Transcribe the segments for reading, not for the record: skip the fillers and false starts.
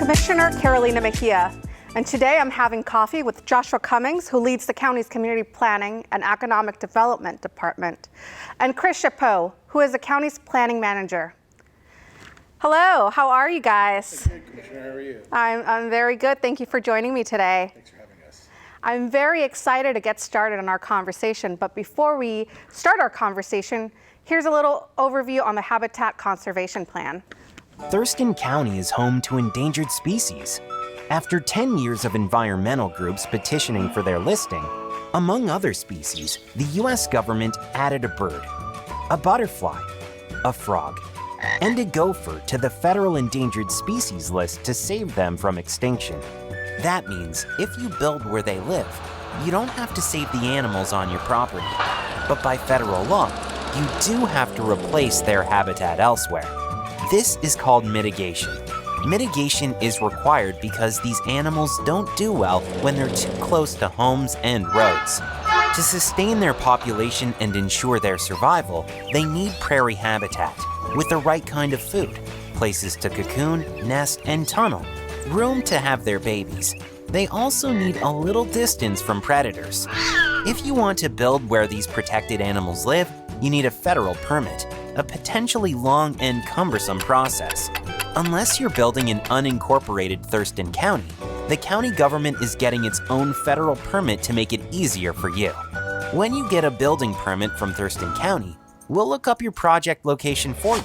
Commissioner Carolina Mejia, and today I'm having coffee with Joshua Cummings, who leads the county's Community Planning and Economic Development Department, and Chris Chaput, who is the county's Planning Manager. Hello, how are you guys? Good, Commissioner. How are you? I'm very good. Thank you for joining me today. Thanks for having us. I'm very excited to get started on our conversation, but before we start our conversation, here's a little overview on the Habitat Conservation Plan. Thurston County is home to endangered species. After 10 years of environmental groups petitioning for their listing, among other species, the U.S. government added a bird, a butterfly, a frog, and a gopher to the federal endangered species list to save them from extinction. That means if you build where they live, you don't have to save the animals on your property. But by federal law, you do have to replace their habitat elsewhere. This is called mitigation. Mitigation is required because these animals don't do well when they're too close to homes and roads. To sustain their population and ensure their survival, they need prairie habitat with the right kind of food, places to cocoon, nest, and tunnel, room to have their babies. They also need a little distance from predators. If you want to build where these protected animals live, you need a federal permit, a potentially long and cumbersome process. Unless you're building in unincorporated Thurston County, the county government is getting its own federal permit to make it easier for you. When you get a building permit from Thurston County, we'll look up your project location for you.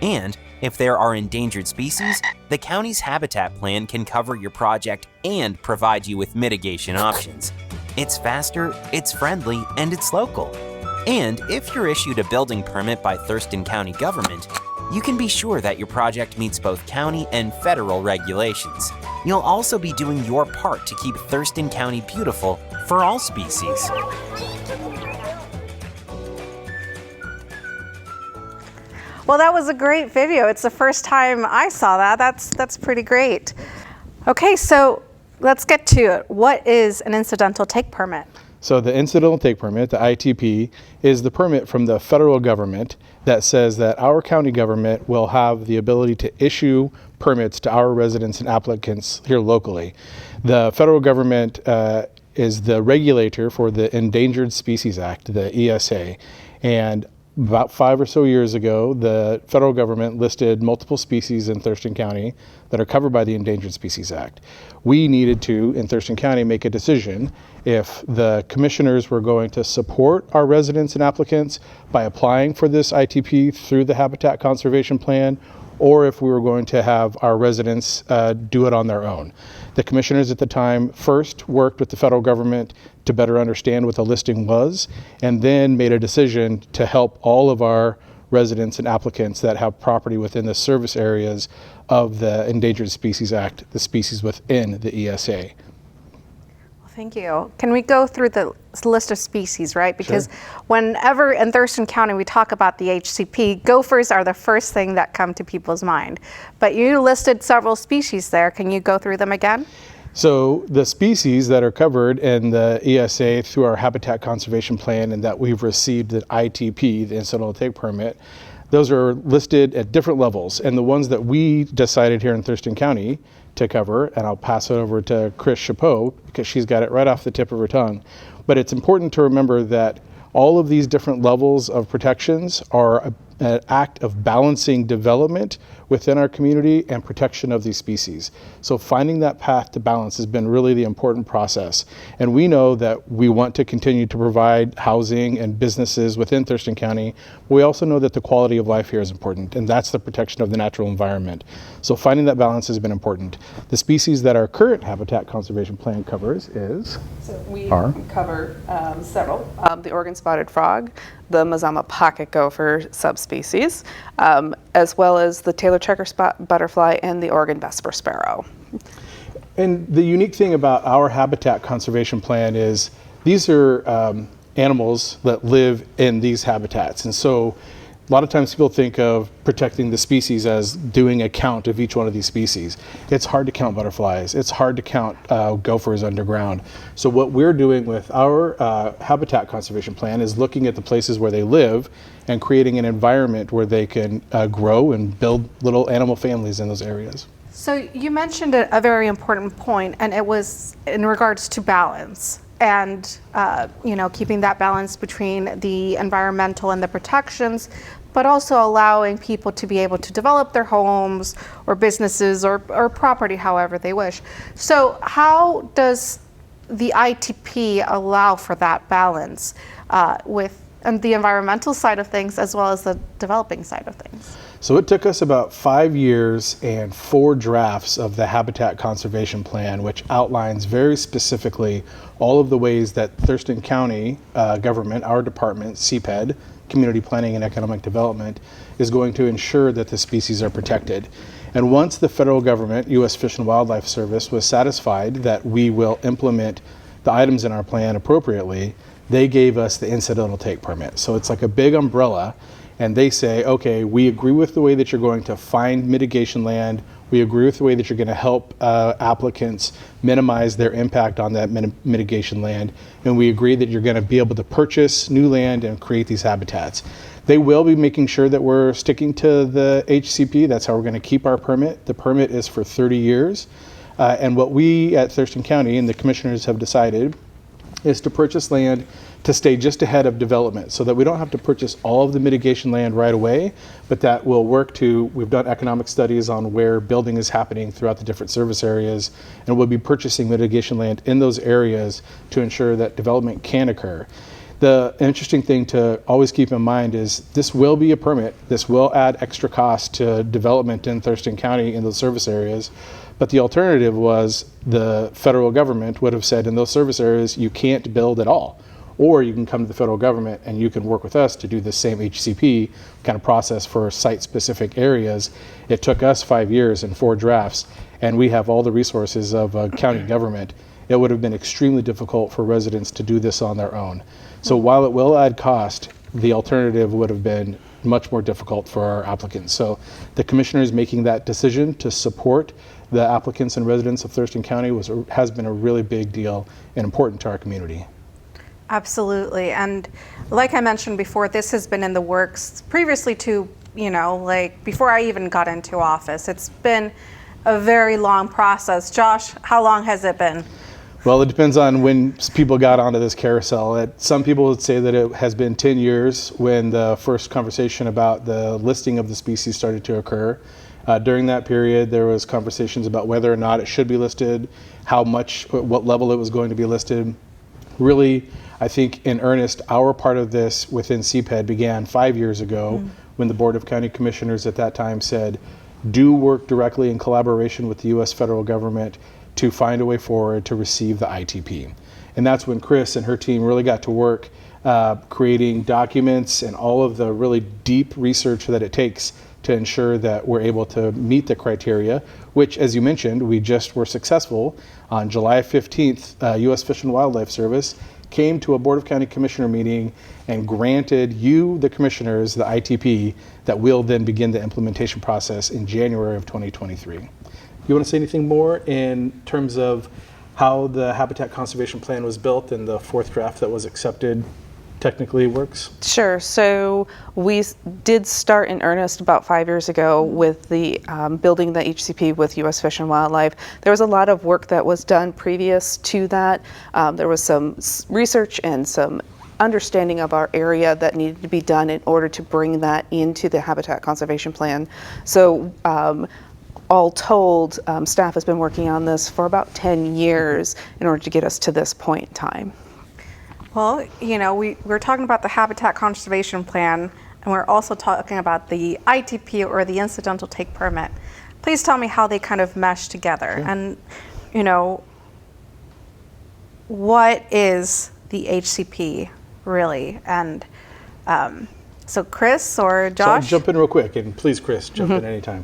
And if there are endangered species, the county's habitat plan can cover your project and provide you with mitigation options. It's faster, it's friendly, and it's local. And if you're issued a building permit by Thurston County government, you can be sure that your project meets both county and federal regulations. You'll also be doing your part to keep Thurston County beautiful for all species. Well, that was a great video. It's the first time I saw that. That's pretty great. Okay, so let's get to it. What is an incidental take permit? So the incidental take permit, the ITP, is the permit from the federal government that says that our county government will have the ability to issue permits to our residents and applicants here locally. The federal government is the regulator for the Endangered Species Act, the ESA, and about 5 or so years ago, the federal government listed multiple species in Thurston County that are covered by the Endangered Species Act. We needed to, in Thurston County, make a decision if the commissioners were going to support our residents and applicants by applying for this ITP through the Habitat Conservation Plan, or if we were going to have our residents do it on their own. The commissioners at the time first worked with the federal government to better understand what the listing was, and then made a decision to help all of our residents and applicants that have property within the service areas of the Endangered Species Act, the species within the ESA. Thank you. Can we go through the list of species, right? Because Sure. Whenever in Thurston County we talk about the HCP, gophers are the first thing that come to people's mind. But you listed several species there. Can you go through them again? So the species that are covered in the ESA through our Habitat Conservation Plan and that we've received the ITP, the incidental take permit, those are listed at different levels. And the ones that we decided here in Thurston County to cover, and I'll pass it over to Chris Chaput because she's got it right off the tip of her tongue. But it's important to remember that all of these different levels of protections are an act of balancing development within our community and protection of these species. So finding that path to balance has been really the important process. And we know that we want to continue to provide housing and businesses within Thurston County. We also know that the quality of life here is important, and that's the protection of the natural environment. So finding that balance has been important. The species that our current Habitat Conservation Plan covers is? So we cover several. The Oregon spotted frog, the Mazama pocket gopher subspecies, as well as the Taylor checker spot butterfly and the Oregon vesper sparrow. And the unique thing about our Habitat Conservation Plan is these are animals that live in these habitats. And so A lot of times people think of protecting the species as doing a count of each one of these species. It's hard to count butterflies. It's hard to count gophers underground. So what we're doing with our habitat conservation plan is looking at the places where they live and creating an environment where they can grow and build little animal families in those areas. So you mentioned a very important point, and it was in regards to balance. And keeping that balance between the environmental and the protections, but also allowing people to be able to develop their homes or businesses or property however they wish. So how does the ITP allow for that balance with the environmental side of things as well as the developing side of things? So it took us about 5 years and 4 drafts of the Habitat Conservation Plan, which outlines very specifically all of the ways that Thurston County government, our department, CPED, Community Planning and Economic Development, is going to ensure that the species are protected. And once the federal government, U.S. Fish and Wildlife Service, was satisfied that we will implement the items in our plan appropriately, they gave us the incidental take permit. So it's like a big umbrella. And they say, okay, we agree with the way that you're going to find mitigation land. We agree with the way that you're going to help applicants minimize their impact on that mitigation land. And we agree that you're going to be able to purchase new land and create these habitats. They will be making sure that we're sticking to the HCP. That's how we're going to keep our permit. The permit is for 30 years. And what we at Thurston County and the commissioners have decided is to purchase land to stay just ahead of development so that we don't have to purchase all of the mitigation land right away, but that will work we've done economic studies on where building is happening throughout the different service areas, and we'll be purchasing mitigation land in those areas to ensure that development can occur. The interesting thing to always keep in mind is this will be a permit. This will add extra cost to development in Thurston County in those service areas. But the alternative was the federal government would have said in those service areas, you can't build at all. Or you can come to the federal government and you can work with us to do the same HCP kind of process for site-specific areas. It took us 5 years and 4 drafts, and we have all the resources of a county government. It would have been extremely difficult for residents to do this on their own. So while it will add cost, the alternative would have been much more difficult for our applicants. So the commissioner is making that decision to support the applicants and residents of Thurston County has been a really big deal and important to our community. Absolutely. And like I mentioned before, this has been in the works previously to, before I even got into office. It's been a very long process. Josh, how long has it been? Well, it depends on when people got onto this carousel. Some people would say that it has been 10 years when the first conversation about the listing of the species started to occur. During that period, there was conversations about whether or not it should be listed, what level it was going to be listed. Really, I think in earnest, our part of this within CPED began 5 years ago when the Board of County Commissioners at that time said, do work directly in collaboration with the U.S. federal government to find a way forward to receive the ITP. And that's when Chris and her team really got to work creating documents and all of the really deep research that it takes to ensure that we're able to meet the criteria, which, as you mentioned, we just were successful. On July 15th, U.S. Fish and Wildlife Service came to a Board of County Commissioner meeting and granted you, the commissioners, the ITP that will then begin the implementation process in January of 2023. You want to say anything more in terms of how the Habitat Conservation Plan was built and the 4th draft that was accepted technically works? Sure. So we did start in earnest about 5 years ago with the building the HCP with U.S. Fish and Wildlife. There was a lot of work that was done previous to that. There was some research and some understanding of our area that needed to be done in order to bring that into the Habitat Conservation Plan. So all told, staff has been working on this for about 10 years in order to get us to this point in time. Well, we're talking about the Habitat Conservation Plan, and we're also talking about the ITP, or the Incidental Take Permit. Please tell me how they kind of mesh together. Sure. And, what is the HCP really? And so Chris or Josh? So I'll jump in real quick, and please, Chris, jump in anytime.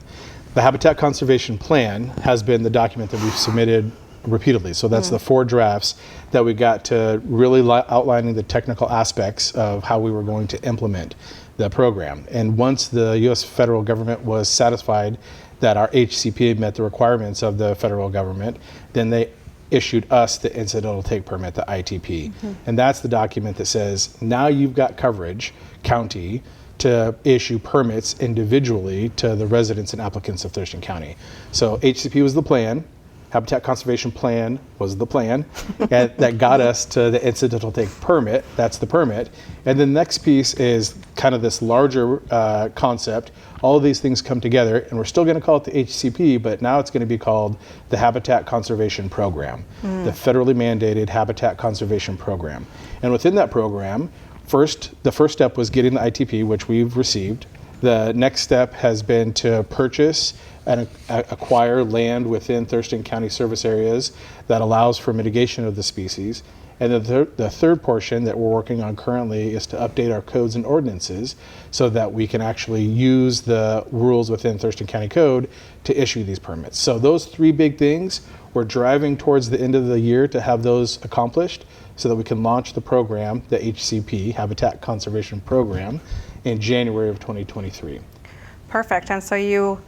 The Habitat Conservation Plan has been the document that we've submitted repeatedly. So that's the 4 drafts that we got to really outlining the technical aspects of how we were going to implement the program. And once the U.S. federal government was satisfied that our HCP met the requirements of the federal government, then they issued us the incidental take permit, the ITP. And that's the document that says, now you've got coverage, county, to issue permits individually to the residents and applicants of Thurston County. So HCP was the plan, Habitat Conservation Plan was the plan, and that got us to the incidental take permit. That's the permit. And the next piece is kind of this larger concept. All of these things come together, and we're still going to call it the HCP, but now it's going to be called the Habitat Conservation Program, the federally mandated Habitat Conservation Program. And within that program, the first step was getting the ITP, which we've received. The next step has been to purchase and acquire land within Thurston County service areas that allows for mitigation of the species. And the third portion that we're working on currently is to update our codes and ordinances so that we can actually use the rules within Thurston County Code to issue these permits. So those 3 big things, we're driving towards the end of the year to have those accomplished so that we can launch the program, the HCP, Habitat Conservation Program, in January of 2023. Perfect. And so you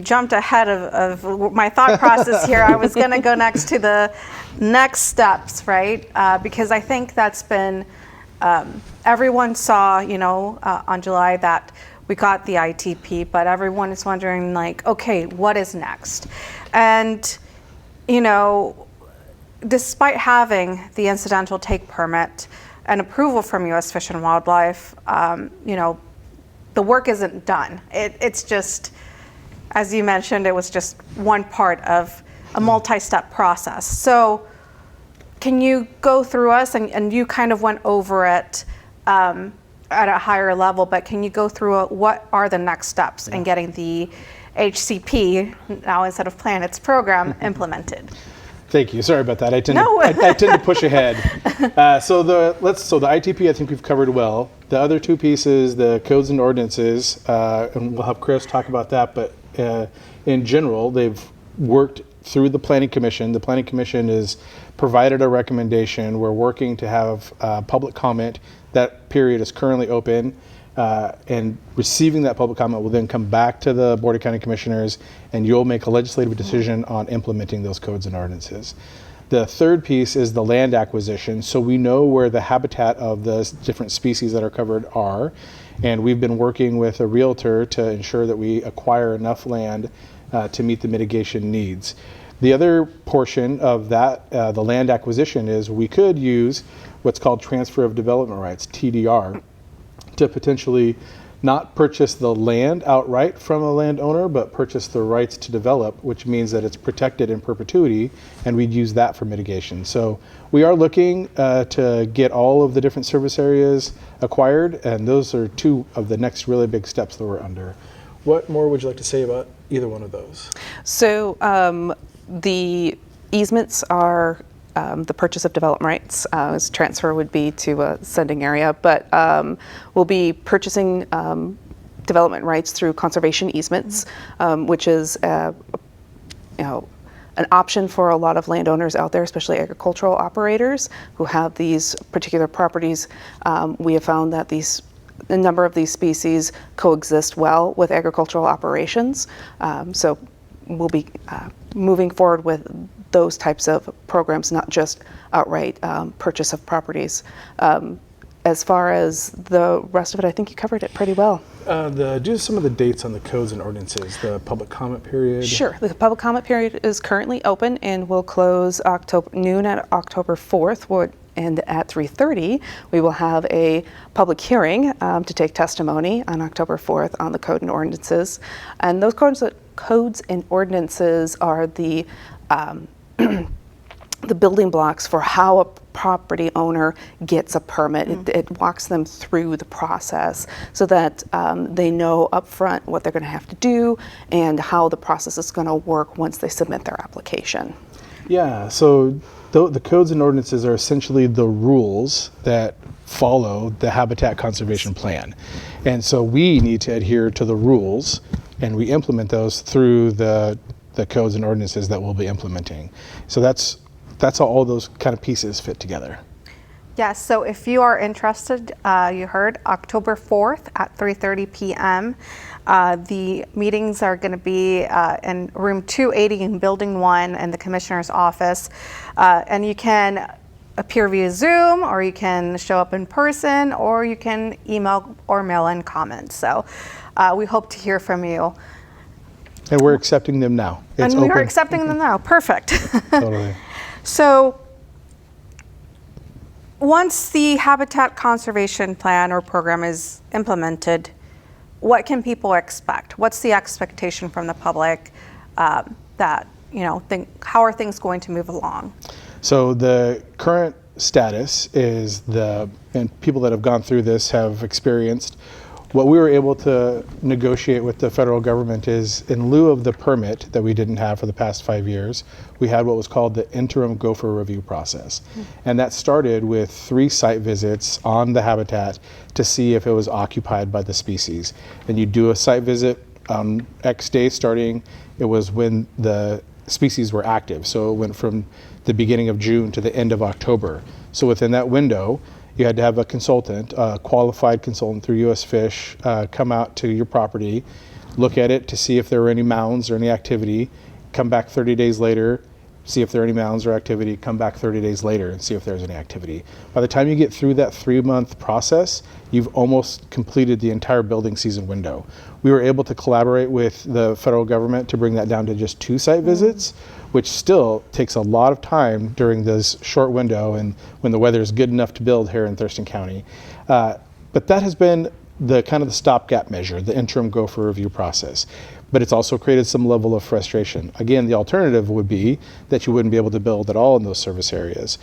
jumped ahead of my thought process here. I was going to go next to the next steps, right? Because I think that's been, everyone saw, on July that we got the ITP, but everyone is wondering, like, okay, what is next? And, despite having the incidental take permit and approval from U.S. Fish and Wildlife, the work isn't done. It's just, as you mentioned, it was just one part of a multi-step process. So can you go through us, and you kind of went over it at a higher level, but can you go through what are the next steps in getting the HCP, now instead of plan, it's program, implemented? Thank you. Sorry about that. I tend to push ahead. So the ITP, I think we've covered well. The other 2 pieces, the codes and ordinances, and we'll have Chris talk about that. But in general, they've worked through the Planning Commission. The Planning Commission has provided a recommendation. We're working to have public comment. That period is currently open. And receiving that public comment will then come back to the Board of County Commissioners, and you'll make a legislative decision on implementing those codes and ordinances. The third piece is the land acquisition. So we know where the habitat of the different species that are covered are, and we've been working with a realtor to ensure that we acquire enough land to meet the mitigation needs. The other portion of that, the land acquisition, is we could use what's called transfer of development rights, TDR, to potentially not purchase the land outright from a landowner, but purchase the rights to develop, which means that it's protected in perpetuity, and we'd use that for mitigation. So we are looking to get all of the different service areas acquired, and those are 2 of the next really big steps that we're under. What more would you like to say about either one of those? So the easements are the purchase of development rights. As transfer would be to a sending area, but we'll be purchasing development rights through conservation easements, which is an option for a lot of landowners out there, especially agricultural operators who have these particular properties. We have found that a number of these species coexist well with agricultural operations. So we'll be moving forward with those types of programs, not just outright purchase of properties. As far as the rest of it, I think you covered it pretty well. Do some of the dates on the codes and ordinances, the public comment period. Sure. The public comment period is currently open and will close noon at October 4th. And at 3:30, we will have a public hearing to take testimony on October 4th on the code and ordinances. And those codes and ordinances are the building blocks for how a property owner gets a permit. It walks them through the process so that they know upfront what they're going to have to do and how the process is going to work once they submit their application. Yeah, so the codes and ordinances are essentially the rules that follow the Habitat Conservation Plan. And so we need to adhere to the rules, and we implement those through the the codes and ordinances that we'll be implementing. So that's how all those kind of pieces fit together. Yes, so if you are interested, you heard October 4th at 3:30 p.m. The meetings are going to be in room 280 in Building 1 in the Commissioner's office. And you can appear via Zoom, or you can show up in person, or you can email or mail in comments. So we hope to hear from you. And we're accepting them now. It's And we are open. accepting them now. Perfect. Totally. So once the Habitat Conservation Plan or program is implemented, what can people expect? What's the expectation from the public that, how are things going to move along? So the current status is and people that have gone through this have experienced, what we were able to negotiate with the federal government is, in lieu of the permit that we didn't have for the past 5 years, we had what was called the interim gopher review process. And that started with 3 site visits on the habitat to see if it was occupied by the species. And you do a site visit on X day starting, it was when the species were active. So it went from the beginning of June to the end of October. So within that window, you had to have a consultant, a qualified consultant through U.S. Fish, come out to your property, look at it to see if there were any mounds or any activity, come back 30 days later, see if there are any mounds or activity, come back 30 days later and see if there's any activity. By the time you get through that 3-month process, you've almost completed the entire building season window. We were able to collaborate with the federal government to bring that down to just 2 site visits, which still takes a lot of time during this short window and when the weather is good enough to build here in Thurston County. But that has been the kind of the stopgap measure, the interim gopher review process. But it's also created some level of frustration. Again, the alternative would be that you wouldn't be able to build at all in those service areas.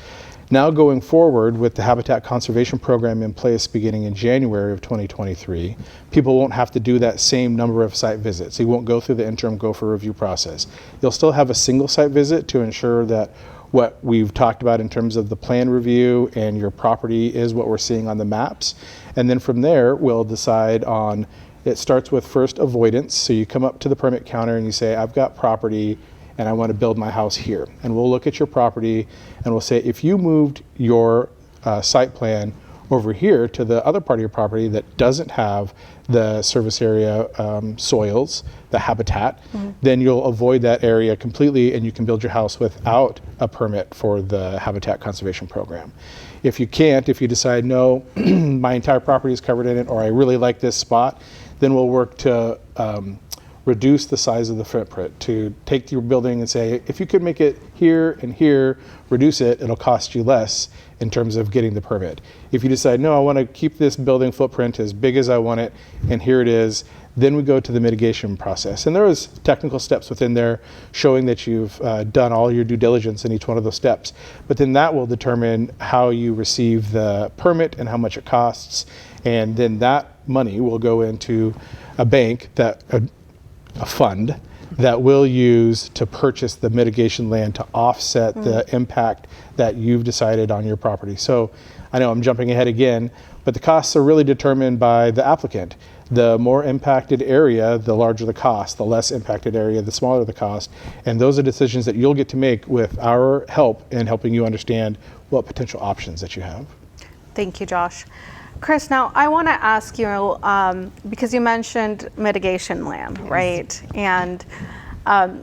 Now going forward with the Habitat Conservation Program in place beginning in January of 2023, people won't have to do that same number of site visits. You won't go through the interim gopher review process. You'll still have a single site visit to ensure that what we've talked about in terms of the plan review and your property is what we're seeing on the maps. And then from there, we'll decide on, it starts with first avoidance. So you come up to the permit counter and you say, I've got property and I want to build my house here. And we'll look at your property and we'll say, if you moved your site plan over here to the other part of your property that doesn't have the service area soils, the habitat, then you'll avoid that area completely and you can build your house without a permit for the Habitat Conservation Program. If you can't, if you decide, no, my entire property is covered in it, or I really like this spot, then we'll work to reduce the size of the footprint, to take your building and say, if you could make it here and here, reduce it, it'll cost you less in terms of getting the permit. If you decide, no, I want to keep this building footprint as big as I want it, and here it is, then we go to the mitigation process. And there is technical steps within there showing that you've done all your due diligence in each one of those steps. But then that will determine how you receive the permit and how much it costs. And then that money will go into a bank, a fund that we'll use to purchase the mitigation land to offset the impact that you've decided on your property. So I know I'm jumping ahead again, but the costs are really determined by the applicant. The more impacted area, the larger the cost. The less impacted area, the smaller the cost. And those are decisions that you'll get to make with our help in helping you understand what potential options that you have. Thank you, Josh. Chris, now I want to ask you, because you mentioned mitigation land, right? And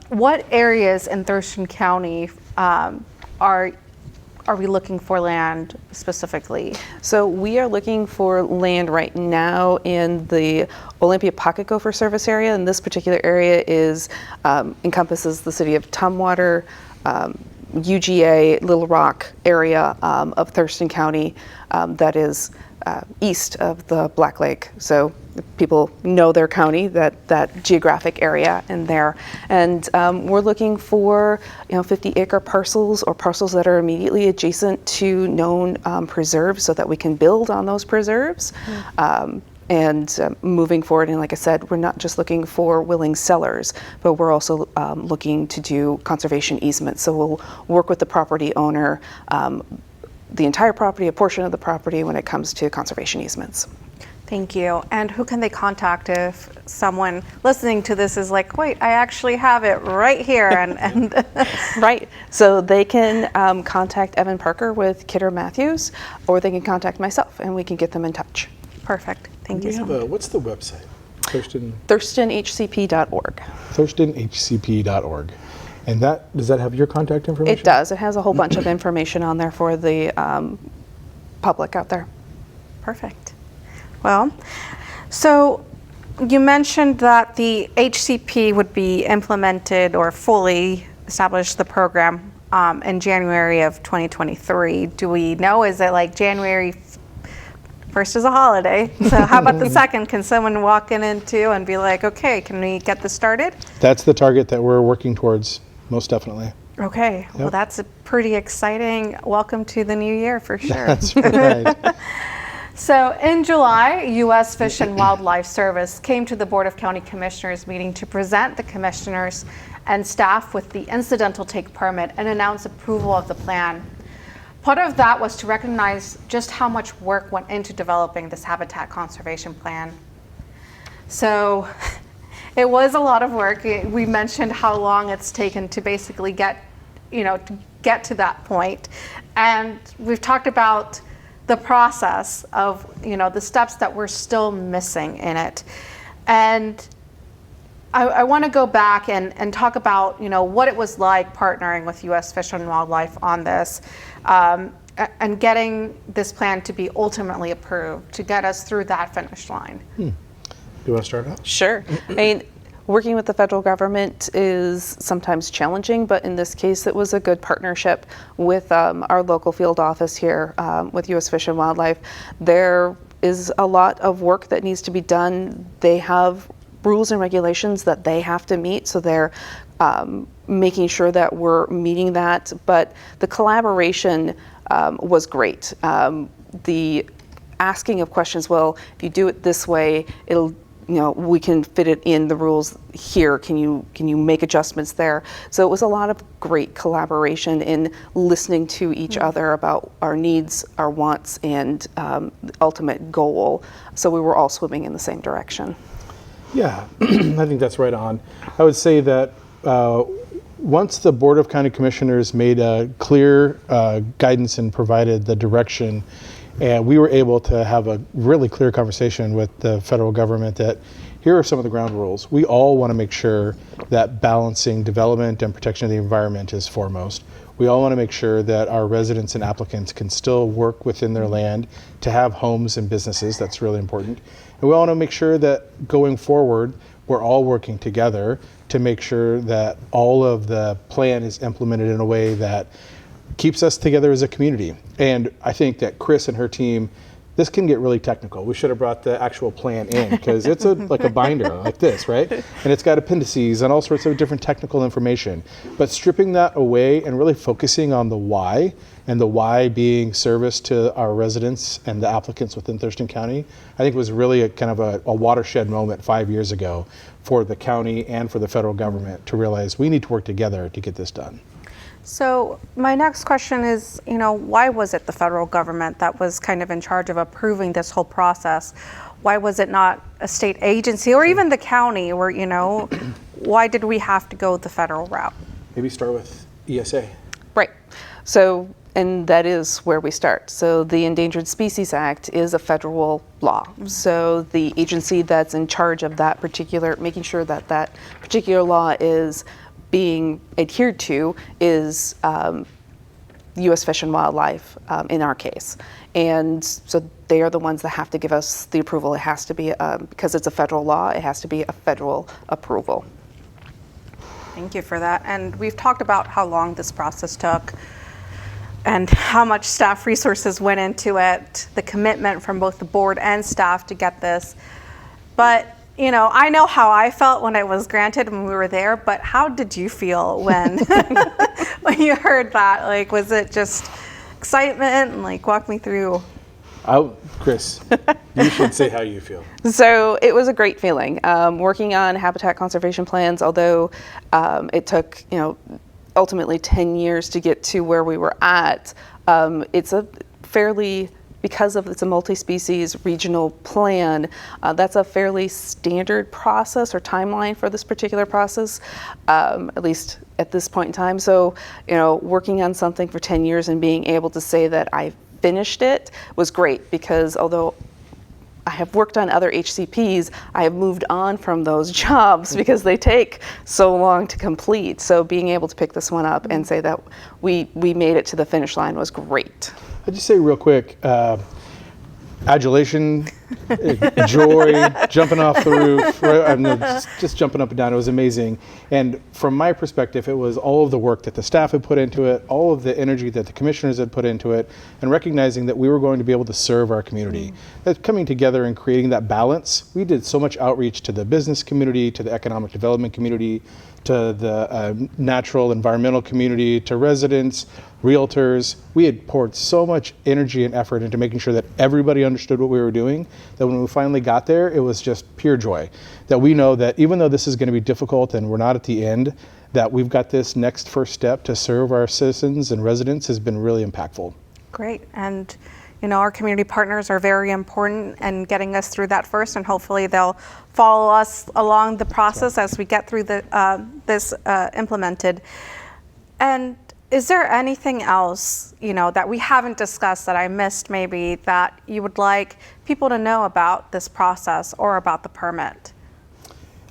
what areas in Thurston County are we looking for land specifically? So we are looking for land right now in the Olympia Pocket Gopher Service area, and this particular area encompasses the city of Tumwater, UGA, Little Rock area of Thurston County that is east of the Black Lake. So people know their county, that geographic area in there. And we're looking for 50-acre parcels or parcels that are immediately adjacent to known preserves so that we can build on those preserves. And moving forward, and like I said, we're not just looking for willing sellers, but we're also looking to do conservation easements. So we'll work with the property owner, the entire property, a portion of the property when it comes to conservation easements. Thank you. And who can they contact if someone listening to this is like, wait, I actually have it right here? And Right. So they can contact Evan Parker with Kidder Matthews, or they can contact myself and we can get them in touch. Perfect. Thank you so much. What's the website? ThurstonHCP.org. ThurstonHCP.org. And does that have your contact information? It does. It has a whole bunch of information on there for the public out there. Perfect. Well, so you mentioned that the HCP would be implemented or fully establish the program in January of 2023. Do we know, is it like January 1st is a holiday, so how about the 2nd? Can someone walk into and be like, okay, can we get this started? That's the target that we're working towards, most definitely. Okay, well that's a pretty exciting welcome to the new year for sure. That's right. So in July, U.S. Fish and Wildlife Service came to the Board of County Commissioners meeting to present the commissioners and staff with the incidental take permit and announce approval of the plan. Part of that was to recognize just how much work went into developing this habitat conservation plan. So it was a lot of work. We mentioned how long it's taken to basically get to that point. And we've talked about the process of, the steps that we're still missing in it. And I want to go back and talk about, what it was like partnering with U.S. Fish and Wildlife on this and getting this plan to be ultimately approved to get us through that finish line. Do you want to start out? Sure. I mean, working with the federal government is sometimes challenging, but in this case, it was a good partnership with our local field office here with U.S. Fish and Wildlife. There is a lot of work that needs to be done. They have rules and regulations that they have to meet, so they're making sure that we're meeting that. But the collaboration was great. The asking of questions, well, if you do it this way, it'll we can fit it in the rules here. Can you make adjustments there? So it was a lot of great collaboration in listening to each other about our needs, our wants, and the ultimate goal. So we were all swimming in the same direction. Yeah, I think that's right on. I would say that once the Board of County Commissioners made a clear guidance and provided the direction, and we were able to have a really clear conversation with the federal government that here are some of the ground rules. We all want to make sure that balancing development and protection of the environment is foremost. We all want to make sure that our residents and applicants can still work within their land to have homes and businesses. That's really important. And we all want to make sure that going forward, we're all working together to make sure that all of the plan is implemented in a way that keeps us together as a community. And I think that Chris and her team, this can get really technical. We should have brought the actual plan in because it's like a binder like this, right? And it's got appendices and all sorts of different technical information. But stripping that away and really focusing on the why, and the why being service to our residents and the applicants within Thurston County, I think was really a kind of a watershed moment 5 years ago for the county and for the federal government to realize we need to work together to get this done. So my next question is, why was it the federal government that was kind of in charge of approving this whole process? Why was it not a state agency or even the county where, why did we have to go the federal route? Maybe start with ESA. Right. So, and that is where we start. So the Endangered Species Act is a federal law. So the agency that's in charge of that particular, making sure that that particular law is being adhered to is U.S. Fish and Wildlife in our case. And so they are the ones that have to give us the approval. It has to be, because it's a federal law, it has to be a federal approval. Thank you for that. And we've talked about how long this process took and how much staff resources went into it, the commitment from both the board and staff to get this. But I know how I felt when it was granted when we were there, but how did you feel when when you heard that? Like, was it just excitement? And walk me through. Chris, you should say how you feel. So it was a great feeling. Working on habitat conservation plans, although it took, ultimately 10 years to get to where we were at, it's a fairly because of it's a multi-species regional plan, that's a fairly standard process or timeline for this particular process, at least at this point in time. So, working on something for 10 years and being able to say that I finished it was great, because although I have worked on other HCPs, I have moved on from those jobs because they take so long to complete. So being able to pick this one up and say that we made it to the finish line was great. I'd just say real quick, adulation, joy, jumping off the roof, just jumping up and down. It was amazing. And from my perspective, it was all of the work that the staff had put into it, all of the energy that the commissioners had put into it, and recognizing that we were going to be able to serve our community. That coming together and creating that balance. We did so much outreach to the business community, to the economic development community, to the natural environmental community, to residents, realtors. We had poured so much energy and effort into making sure that everybody understood what we were doing, that when we finally got there, it was just pure joy. That we know that even though this is going to be difficult and we're not at the end, that we've got this next first step to serve our citizens and residents has been really impactful. Great. And our community partners are very important in getting us through that first, and hopefully they'll follow us along the process as we get through this implemented. And is there anything else, that we haven't discussed that I missed maybe that you would like people to know about this process or about the permit?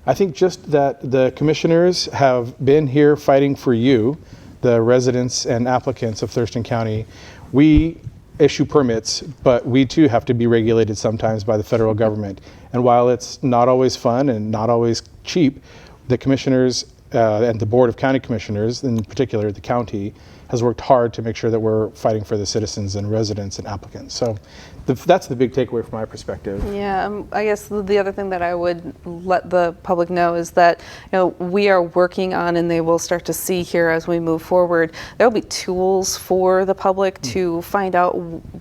I think just that the commissioners have been here fighting for you, the residents and applicants of Thurston County. We issue permits, but we too have to be regulated sometimes by the federal government. And while it's not always fun and not always cheap, the commissioners and the Board of County Commissioners, in particular the county, has worked hard to make sure that we're fighting for the citizens and residents and applicants. So that's the big takeaway from my perspective. Yeah, I guess the other thing that I would let the public know is that we are working on, and they will start to see here as we move forward, there will be tools for the public to find out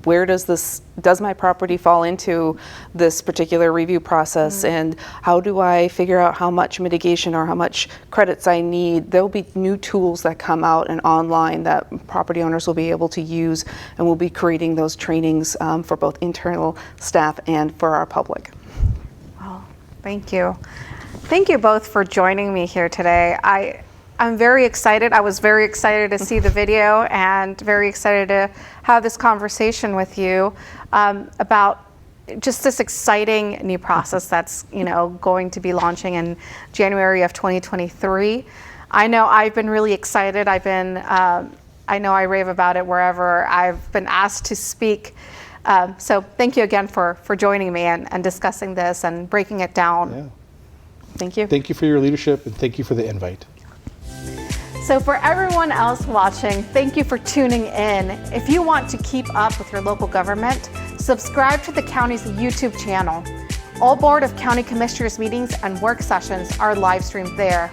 where does my property fall into this particular review process, and how do I figure out how much mitigation or how much credits I need. There will be new tools that come out and online that property owners will be able to use, and we'll be creating those trainings for both internal staff and for our public. Well, thank you. Thank you both for joining me here today. I'm very excited. I was very excited to see the video and very excited to have this conversation with you about just this exciting new process that's going to be launching in January of 2023. I know I've been really excited. I know I rave about it wherever I've been asked to speak. So thank you again for joining me and discussing this and breaking it down. Yeah. Thank you. Thank you for your leadership, and thank you for the invite. So for everyone else watching, thank you for tuning in. If you want to keep up with your local government, subscribe to the county's YouTube channel. All Board of County Commissioners meetings and work sessions are live streamed there.